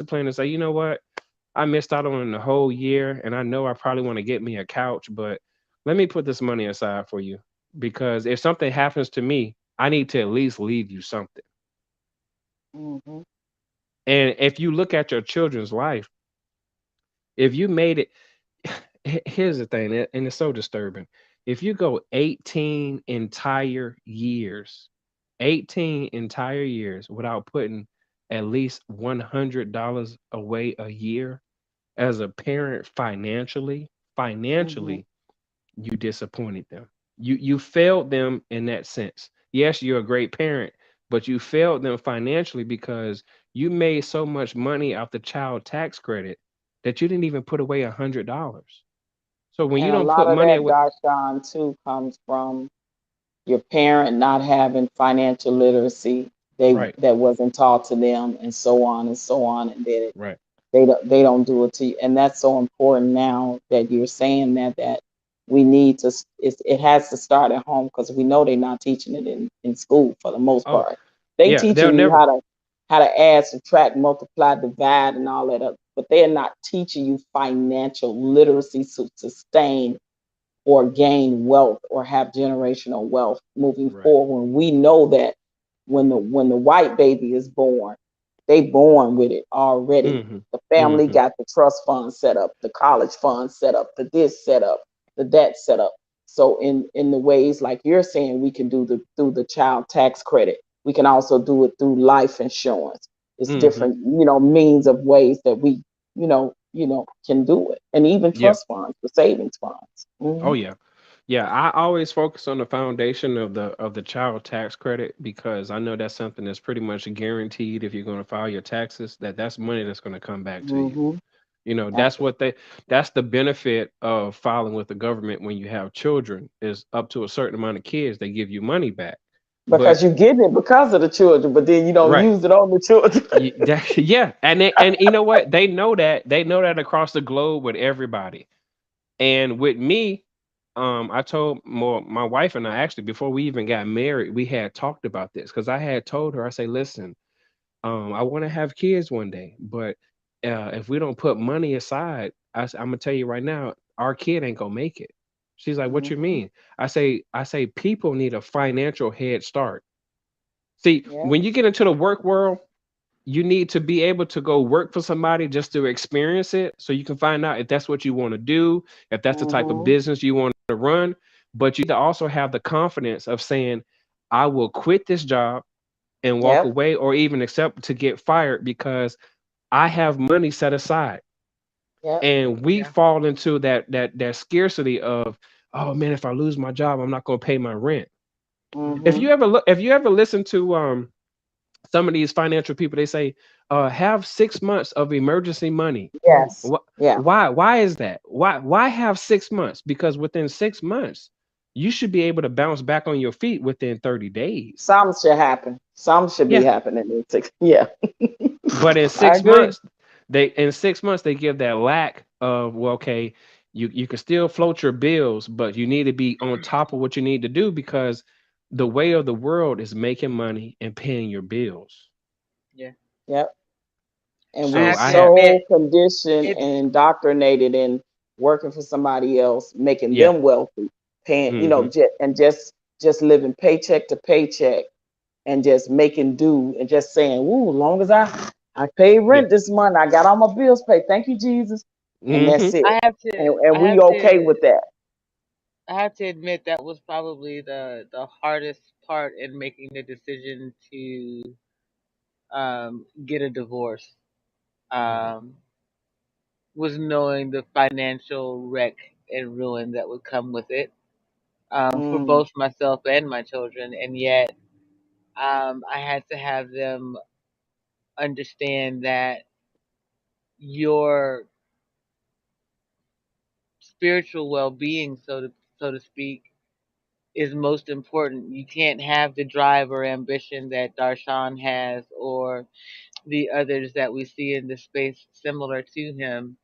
disciplined and say, you know what, I missed out on the whole year, and I know I probably want to get me a couch, but let me put this money aside for you because if something happens to me, I need to at least leave you something. Mhm. And if you look at your children's life, if you made it, here's the thing, and it's so disturbing. If you go 18 entire years, 18 entire years without putting at least $100 away a year as a parent Mhm. financially, you disappointed them. You failed them in that sense. Yes, you're a great parent, but you failed them financially because you made so much money off the child tax credit that you didn't even put away $100. So when you And a don't lot put of money that, away, Darshan, too, comes from your parent not having financial literacy. right, That wasn't taught to them, and so on and so on, and then right, they don't do it to you. And that's so important now that you're saying that we need to. It has to start at home because we know they're not teaching it in school for the most oh part. They yeah, they'll teaching you never. how to add, subtract, multiply, divide, and all that, but they're not teaching you financial literacy to sustain or gain wealth or have generational wealth moving Right. forward. When we know that when the white baby is born, they born with it already. Mm-hmm. The family Mm-hmm. got the trust fund set up, the college fund set up, the this set up, the that set up. So in the ways like you're saying, we can do the through the child tax credit. We can also do it through life insurance. It's Mm-hmm. different, means of ways that we, can do it, and even Yeah. trust funds, the savings funds. Oh yeah. Yeah, I always focus on the foundation of the child tax credit because I know that's something that's pretty much guaranteed if you're going to file your taxes that that's money that's going to come back to you. Mm-hmm. You know, Absolutely. that's the benefit of filing with the government when you have children is up to a certain amount of kids they give you money back. Because But you're getting it because of the children, but then you don't right. use it on the children. Yeah, and you know what? They know that across the globe with everybody. And with me, I told more my wife and I actually before we even got married, we had talked about this because I had told her, I say, listen, I want to have kids one day, but if we don't put money aside, I'm gonna tell you right now, our kid ain't gonna make it. She's like, what you Mm-hmm. mean? I say people need a financial head start. See, Yeah. when you get into the work world, you need to be able to go work for somebody just to experience it so you can find out if that's what you want to do, if that's the type of Mm-hmm. business you want to run. But you need to also have the confidence of saying, I will quit this job and walk Yep. away or even accept to get fired because I have money set aside. Yep. And we Yeah. fall into that scarcity of, oh man, if I lose my job, I'm not going to pay my rent. Mm-hmm. If you ever listen to some of these financial people, they say, have 6 months of emergency money. Yes. Wh- Yeah. why is that? Why have 6 months? Because within 6 months, you should be able to bounce back on your feet within 30 days. Some should happen. Some should be Yeah. happening in six. Yeah. But I agree. in 6 months they give that lack of, well, okay, you can still float your bills, but you need to be on top of what you need to do because the way of the world is making money and paying your bills. Yeah. Yep. And I So we have I to had admit, so conditioned it's and indoctrinated in working for somebody else, making yeah. them wealthy, paying, Hmm. and just living paycheck to paycheck and just making do and just saying, "Ooh, long as I pay Yeah. rent this month, I got all my bills paid. Thank you, Jesus," and Hmm. that's it. I have And we okay with that. to admit that was probably the hardest part in making the decision to get a divorce. Hmm. Um, was knowing the financial wreck and ruin that would come with it, for Mm, both myself and my children, and yet I had to have them understand that your spiritual well-being, so to speak, is most important. You can't have the drive or ambition that Darshan has, or the others that we see in the space similar to him,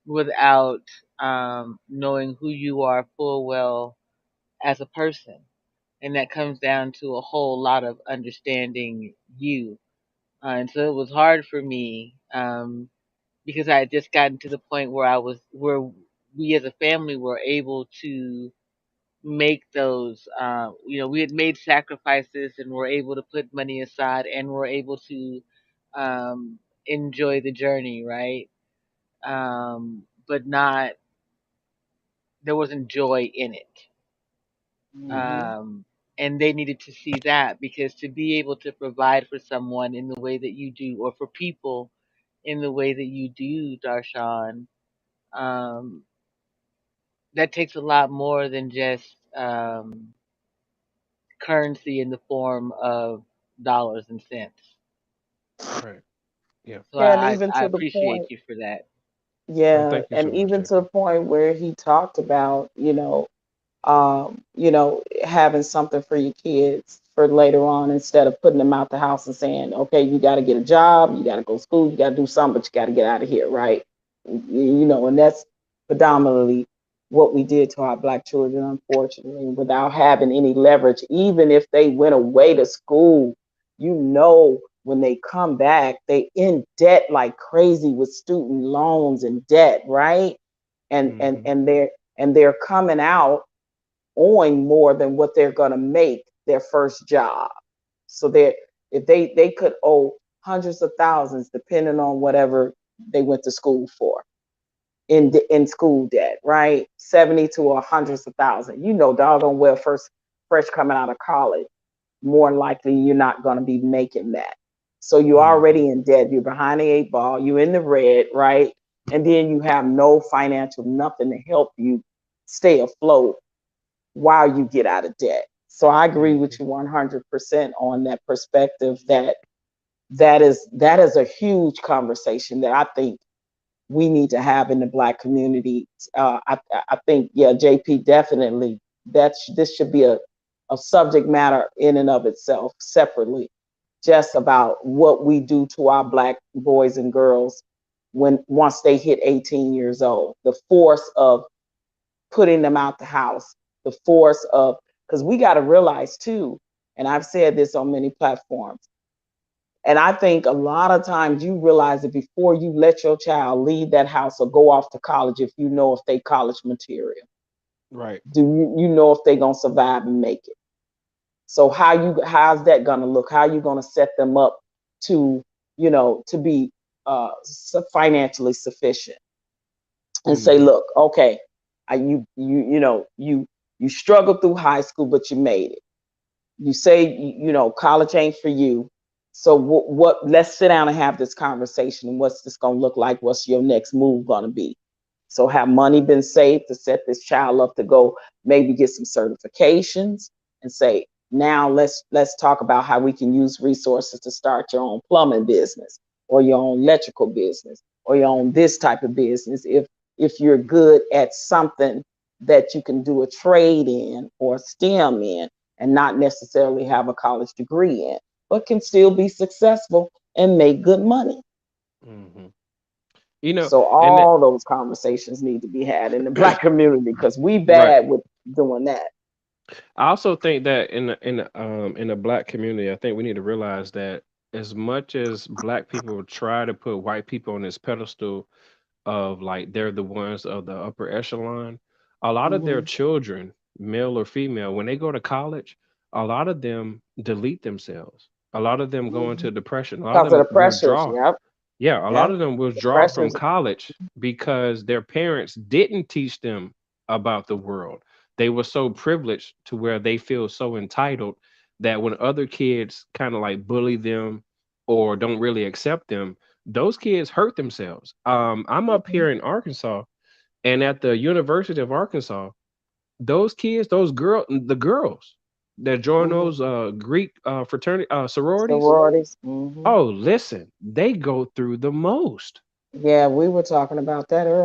without knowing who you are full well as a person. And that comes down to a whole lot of understanding you. And so it was hard for me Um, because I had just gotten to the point where where we as a family were able to make those, we had made sacrifices and were able to put money aside and were able to um, enjoy the journey, right? But not, there wasn't joy in it. Mm-hmm. Um, and they needed to see that, because to be able to provide for someone in the way that you do, or for people in the way that you do, Darshan, um, that takes a lot more than just currency in the form of dollars and cents. Right. Yeah. So Yeah, and I, even I to the appreciate point, you for that. Oh, yeah, thank you and so much, even to the JP. point where he talked about, having something for your kids for later on instead of putting them out the house and saying, okay, you got to get a job, you got to go to school, you got to do something, but you got to get out of here, right? And that's predominantly what we did to our black children, unfortunately, without having any leverage. Even if they went away to school, when they come back, they in debt like crazy with student loans and debt, right? And and Hmm. and they're and they're coming out owing more than what they're going to make their first job. So if they could owe hundreds of thousands, depending on whatever they went to school for in school debt, right? 70 to hundreds of thousands. Doggone well, first fresh coming out of college, more likely you're not going to be making that. So you're Hmm. already in debt. You're behind the eight ball. You're in the red, right? And then you have no financial nothing to help you stay afloat while you get out of debt. So I agree with Hmm. you 100% on that perspective that is a huge conversation that I think we need to have in the black community. I think, yeah, JP, definitely this should be a subject matter in and of itself separately, just about what we do to our black boys and girls when once they hit 18 years old, the force of putting them out the house, the force of, because we got to realize too, and I've said this on many platforms, and I think a lot of times you realize that before you let your child leave that house or go off to college, if you know if they college material, Right. do you know if they gonna survive and make it? So how's that gonna look? How you gonna set them up to to be financially sufficient and say, Hmm. look, okay, you struggled through high school, but you made it. You say college ain't for you. So what let's sit down and have this conversation, and what's this going to look like, what's your next move going to be? So have money been saved to set this child up to go maybe get some certifications, and say, now let's talk about how we can use resources to start your own plumbing business, or your own electrical business, or your own this type of business, if you're good at something that you can do a trade in or STEM in, and not necessarily have a college degree in, but can still be successful and make good money. Hmm. You know, So and all those conversations need to be had in the black community, because we right. bad with doing that. I also think that in the black community, I think we need to realize that as much as black people try to put white people on this pedestal of like they're the ones of the upper echelon, a lot of their Mm-hmm. children, male or female, when they go to college, a lot of them delete themselves. A lot of them go Mm-hmm. into depression. A lot of Because of them the pressures. withdraw. Yep. Yeah, a lot Yep. of them The withdraw from pressures. college because their parents didn't teach them about the world. They were so privileged to where they feel so entitled that when other kids kind of like bully them or don't really accept them, those kids hurt themselves. I'm up Mm-hmm. here in Arkansas, and at the University of Arkansas, those kids, the girls that join Mm-hmm. those Greek fraternity sororities, Sororities. Mm-hmm. oh, listen, they go through the most. Yeah, we were talking about that